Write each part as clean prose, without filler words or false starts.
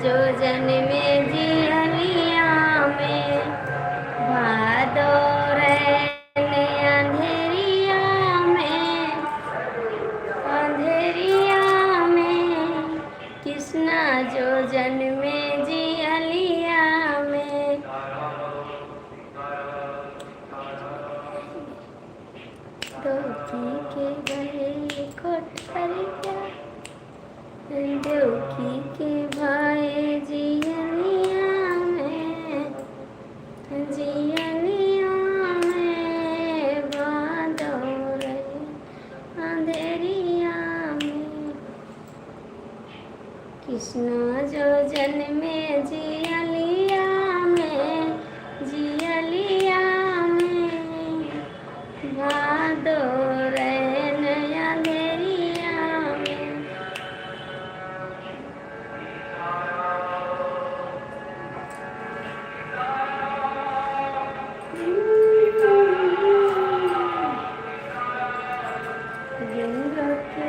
जो जन्मे जियलिया में, भादो रैने अंधेरिया में, अंधेरिया में, कृष्णा जो जन्मे जियलिया में। देवकी के भाई कोठरिया, देवकी के भाई जियलिया में, जियलिया में, भादो रहे अंधेरिया में, कृष्ण जो जन्मे जियलिया में, जियलिया में, भादो रैन अंधेरिया में। गंगा के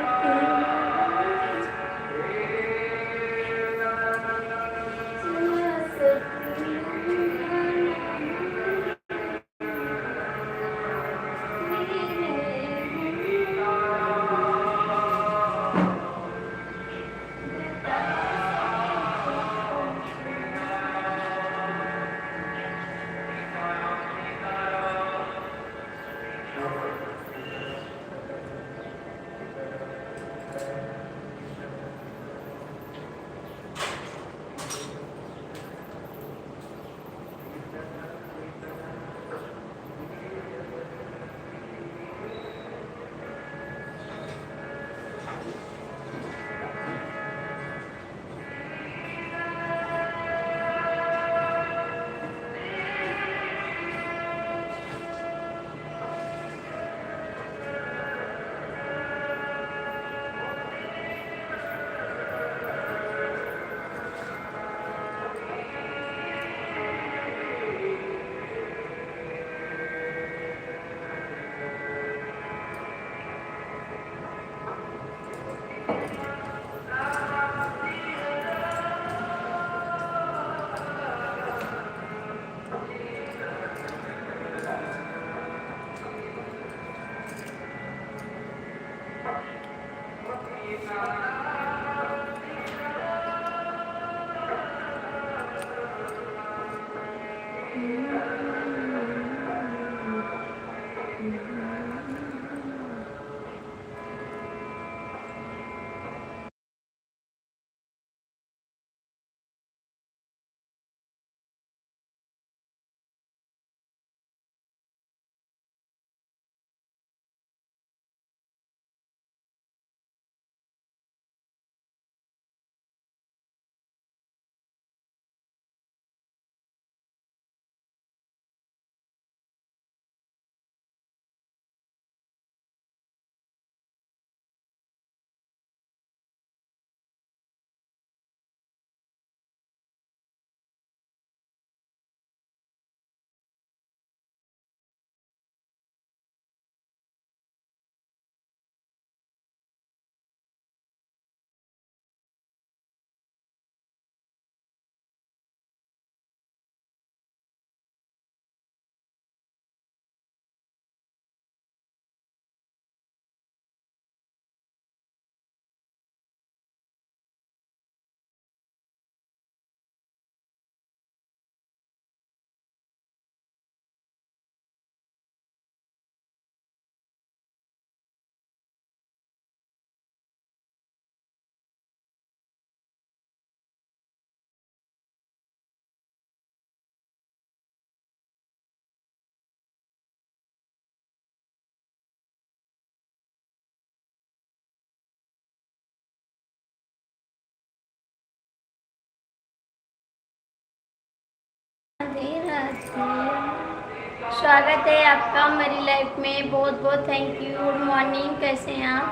स्वागत है आपका मेरी लाइफ में। बहुत बहुत थैंक यू। गुड मॉर्निंग, कैसे हैं आप?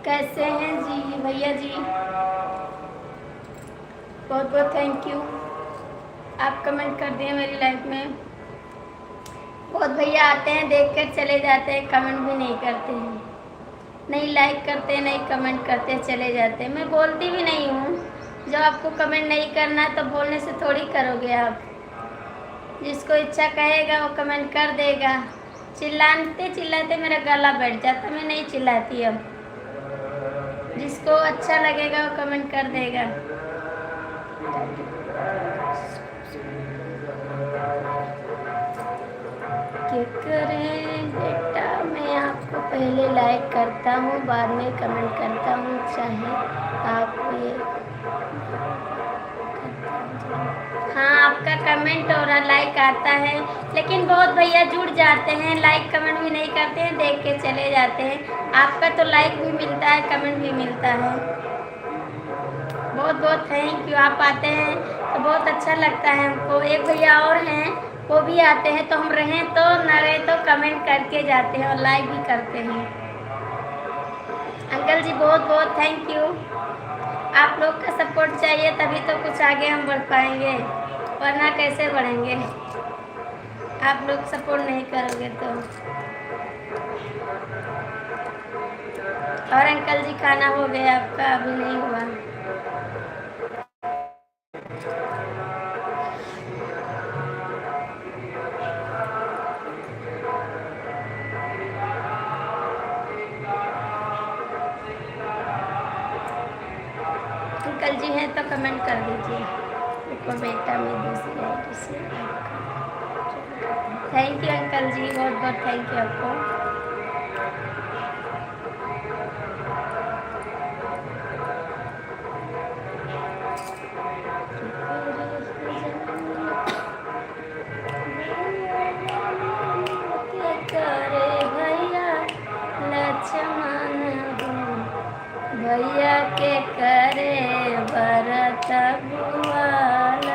कैसे हैं जी भैया जी? बहुत बहुत थैंक यू। आप कमेंट कर दिए मेरी लाइफ में। बहुत भैया आते हैं देख कर चले जाते हैं, कमेंट भी नहीं करते हैं। नहीं लाइक करते, नहीं कमेंट करते, चले जाते। मैं बोलती भी नहीं हूँ। जब आपको कमेंट नहीं करना है तो बोलने से थोड़ी करोगे आप। जिसको इच्छा कहेगा वो कमेंट कर देगा। चिल्लाते चिल्लाते मेरा गला बैठ जाता, मैं नहीं चिल्लाती अब। जिसको अच्छा लगेगा वो कमेंट कर देगा। क्या करें बेटा, मैं आपको पहले लाइक करता हूँ, बाद में कमेंट करता हूँ, चाहे आप ये। हाँ, आपका कमेंट और लाइक आता है, लेकिन बहुत भैया जुड़ जाते हैं, लाइक कमेंट भी नहीं करते हैं, देख के चले जाते हैं। आपका तो लाइक भी मिलता है, कमेंट भी मिलता है। बहुत बहुत थैंक यू। आप आते हैं तो बहुत अच्छा लगता है हमको। एक भैया और हैं, वो भी आते हैं, तो हम रहें तो न रहे तो कमेंट करके जाते हैं और लाइक भी करते हैं। अंकल जी बहुत बहुत थैंक यू। आप लोग का सपोर्ट चाहिए, तभी तो कुछ आगे हम बढ़ पाएंगे, वरना कैसे बढ़ेंगे। आप लोग सपोर्ट नहीं करोगे तो। और अंकल जी खाना हो गया आपका? अभी नहीं हुआ। अंकल जी हैं तो कमेंट कर दीजिए। देखो बेटा, मैं दूसरी आईडी से थैंक यू अंकल जी, बहुत बहुत थैंक यू आपको। करे भैया लक्ष्मण भैया के करे भरत भुआल,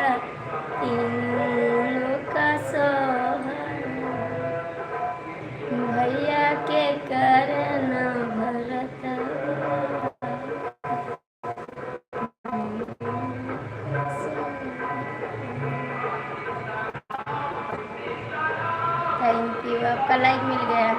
तीनों का सोहर भैया के करन भरत। थैंक यू, आपका लाइक मिल गया।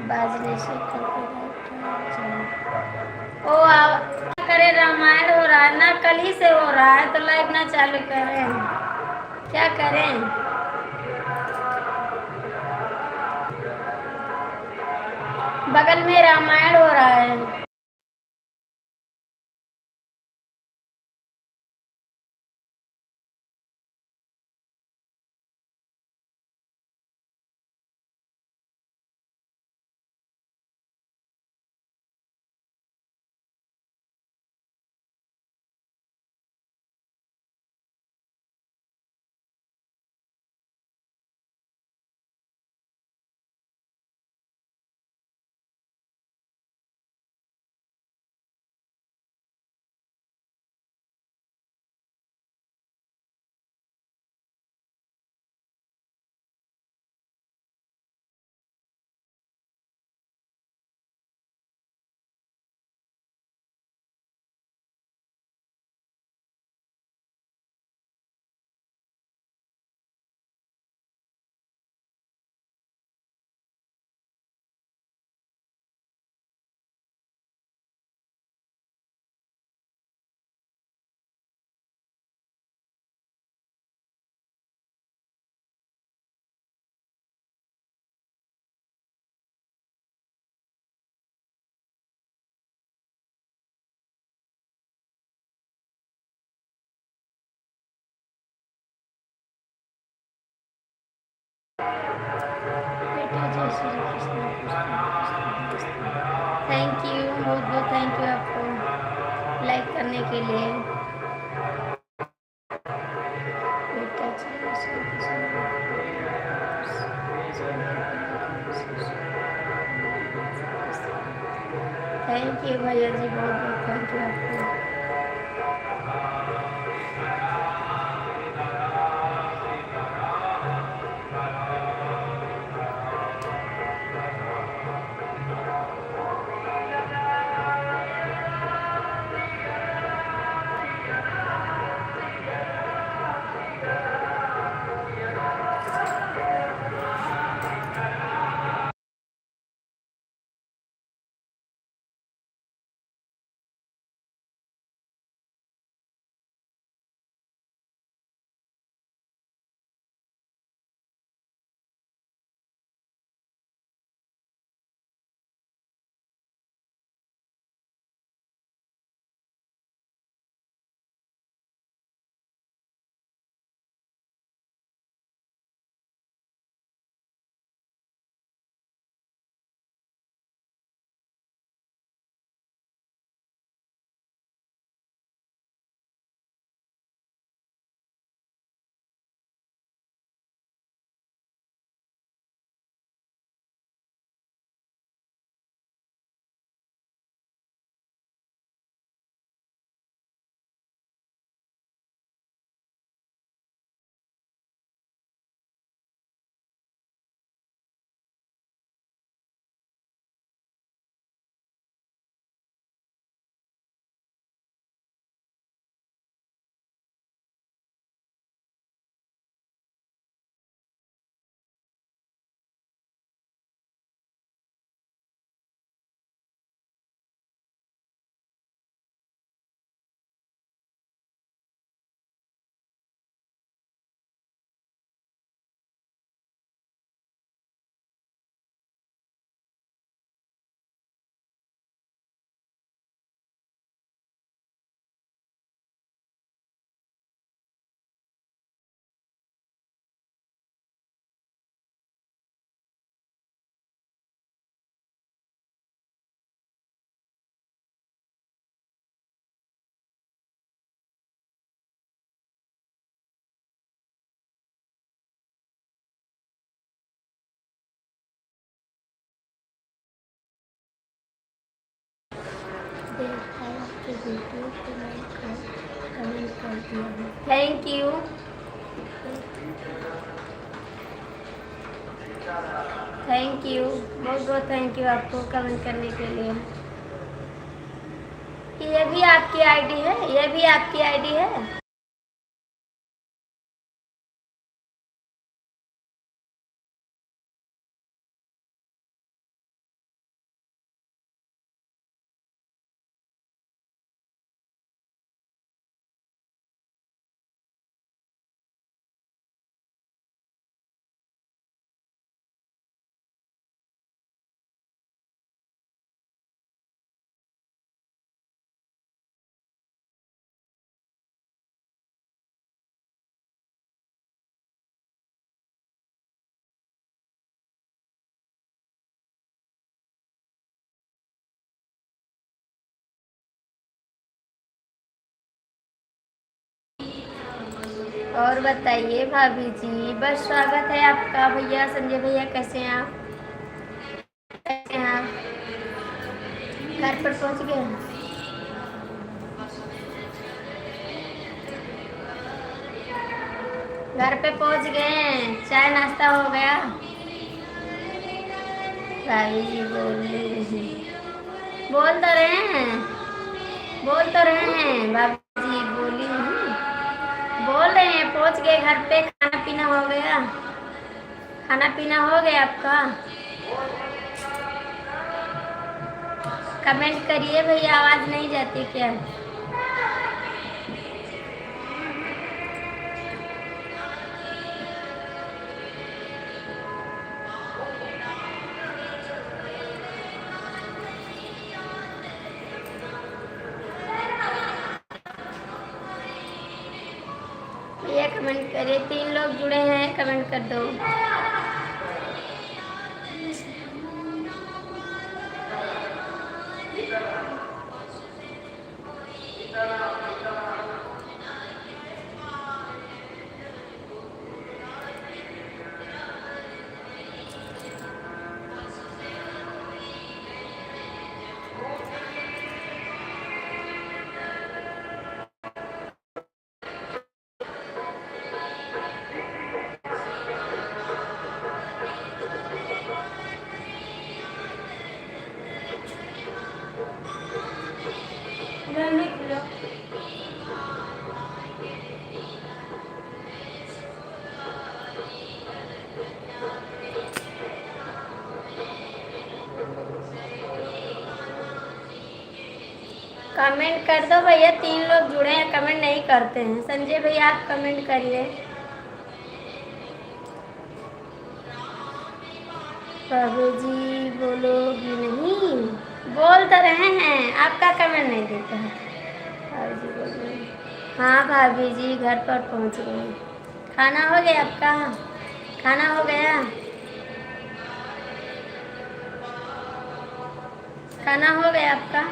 बाजने से ओ क्या करे, रामायण हो रहा है ना, कल ही से हो रहा है, तो लाइव ना चालू करें, क्या करें। बगल में रामायण हो रहा है। थैंक यू, बहुत बहुत थैंक यू आपको लाइक करने के लिए। थैंक यू भैया जी, बहुत बहुत थैंक यू आपको। थैंक यू, थैंक यू, बहुत बहुत थैंक यू आपको कमेंट करने के लिए। ये भी आपकी आईडी है, ये भी आपकी आईडी है। और बताइए भाभी जी, बस स्वागत है आपका। भैया संजय भैया कैसे हैं आप? कैसे हैं आप? घर पर पहुंच गए? घर पे पहुंच गए? चाय नाश्ता हो गया? भाभी जी बोल तो रहे हैं, बोल तो रहे हैं भाभी जी, बोली नहीं, बोल रहे हैं पहुंच गए घर पे। खाना पीना हो गया? खाना पीना हो गया आपका? कमेंट करिए भैया, आवाज़ नहीं जाती क्या? भैया कमेंट करिए, 3 लोग जुड़े हैं, कमेंट कर दो। कमेंट कर दो भैया, 3 लोग जुड़े हैं, कमेंट नहीं करते हैं। संजय भैया आप कमेंट करिए। बाबू जी बोलोगी नहीं? बोल तो रहे हैं, आपका कमेंट नहीं देते हैं। भाभी जी बोल रहे हैं। हाँ भाभी जी घर पर पहुंच गए। खाना हो गया आपका? खाना हो गया? खाना हो गया आपका?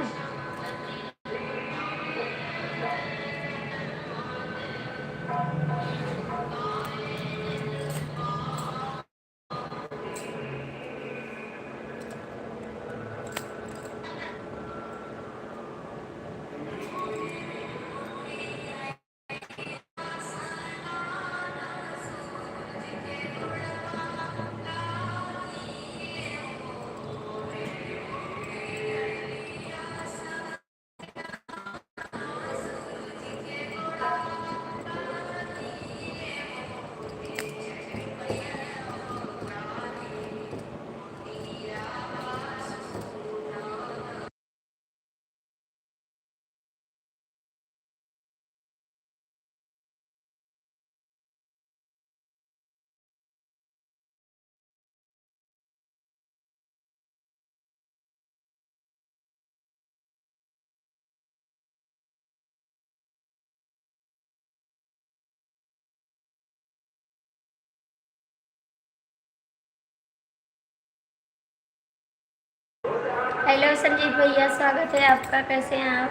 हेलो संजीत भैया, स्वागत है आपका। कैसे हैं आप?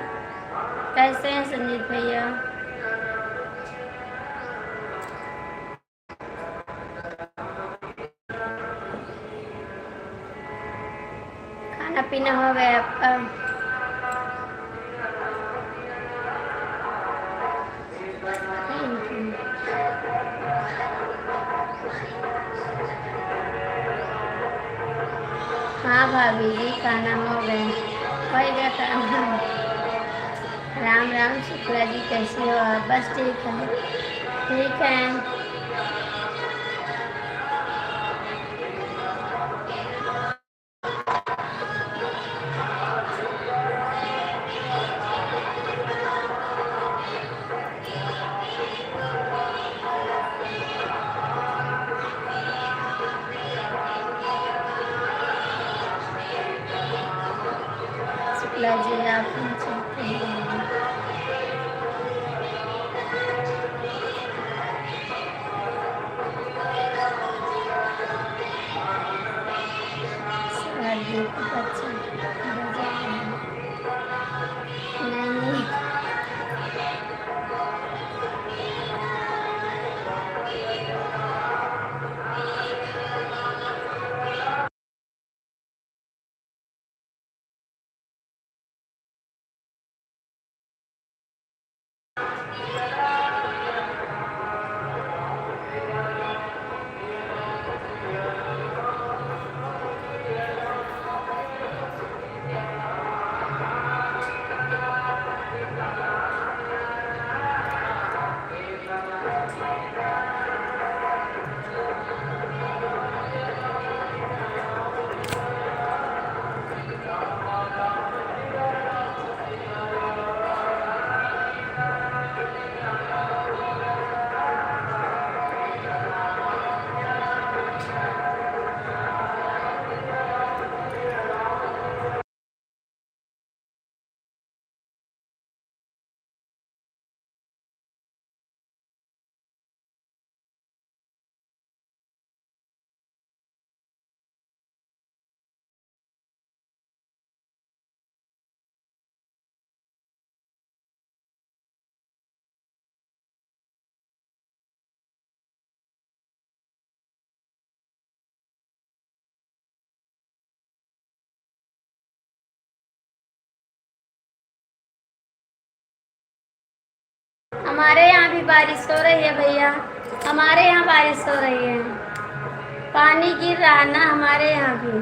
कैसे हैं संजीत भैया? खाना पीना हो गया आपका? Thank you. हाँ भाभी जी खाना हो गया। हो गया खाना। राम राम शुक्ला जी, कैसी हो आप? बस ठीक है। ठीक है। शुक्ला जी आप हम चाहते हैं। शादी का बच्चा बजा नहीं। हमारे यहाँ भी बारिश हो रही है भैया। हमारे यहाँ बारिश हो रही है। पानी गिर रहा है ना हमारे यहाँ भी।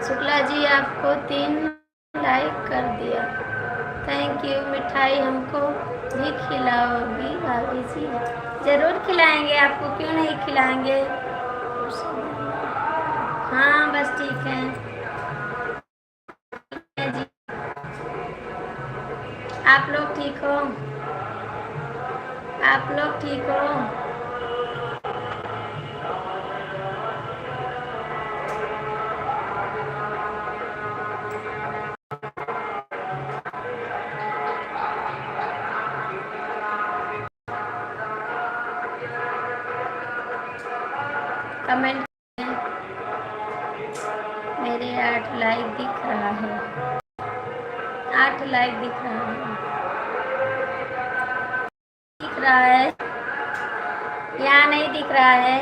शुक्ला जी आपको 3 लाइक कर दिया, थैंक यू। मिठाई हमको भी खिलाओगी भाभी जी? ज़रूर खिलाएंगे आपको, क्यों नहीं खिलाएंगे। हाँ बस ठीक है जी। आप लोग ठीक हो? आप लोग ठीक हो? कमेंट मेरे 8 लाइक दिख रहा है, 8 लाइक दिख रहा है, दिख रहा है या नहीं दिख रहा है?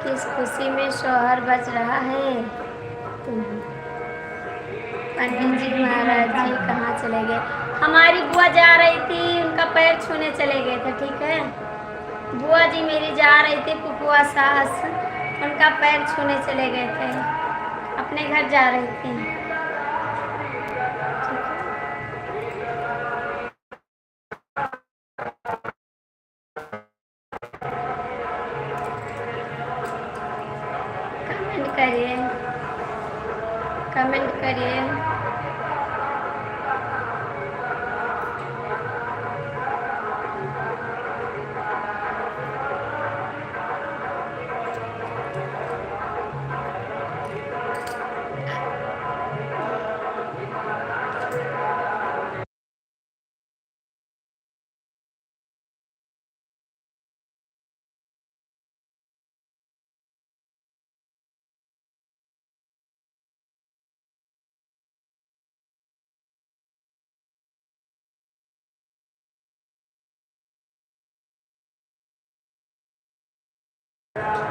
किस खुशी में शौहर बज रहा है? पंडित जी महाराज जी कहाँ चले गए? हमारी बुआ जा रही थी, उनका पैर छूने चले गए थे, ठीक है। बुआ जी मेरी जा रही थी, पुपुआ सास, उनका पैर छूने चले गए थे, अपने घर जा रही थी। कमेंट करिए, कमेंट करिए।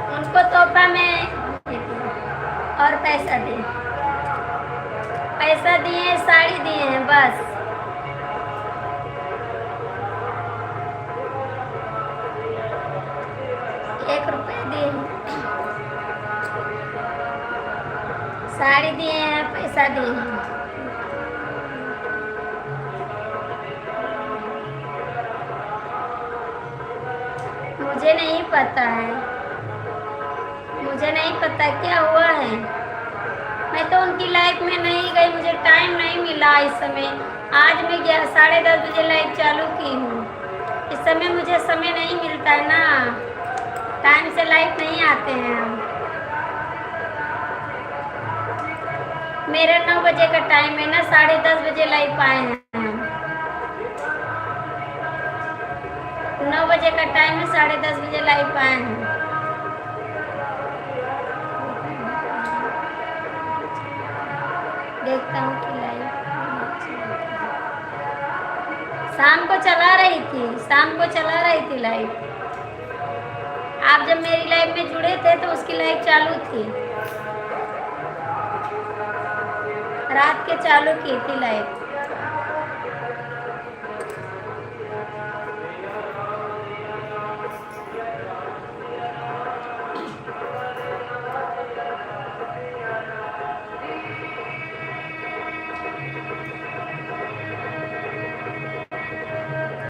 उनको तोहफा में और पैसा दिए, पैसा दिए, साड़ी दिए हैं बस। ₹1 दिए हैं, साड़ी दिए हैं, पैसा दिए हैं। मुझे नहीं पता है, मुझे नहीं पता क्या हुआ है। मैं तो उनकी लाइफ में नहीं गई, मुझे टाइम नहीं मिला इस समय। आज मैं 10:30 बजे लाइव चालू की हूँ, इस समय मुझे समय नहीं मिलता है ना, टाइम से लाइव नहीं आते हैं हम। मेरा 9 बजे का टाइम है ना, 10:30 बजे लाइव आए हैं हम। 9 बजे का टाइम है, 10:30 बजे लाइव आए हैं। देखता हूँ कि लाइव शाम को चला रही थी, शाम को चला रही थी लाइव। आप जब मेरी लाइव में जुड़े थे तो उसकी लाइव चालू थी, रात के चालू की थी लाइव।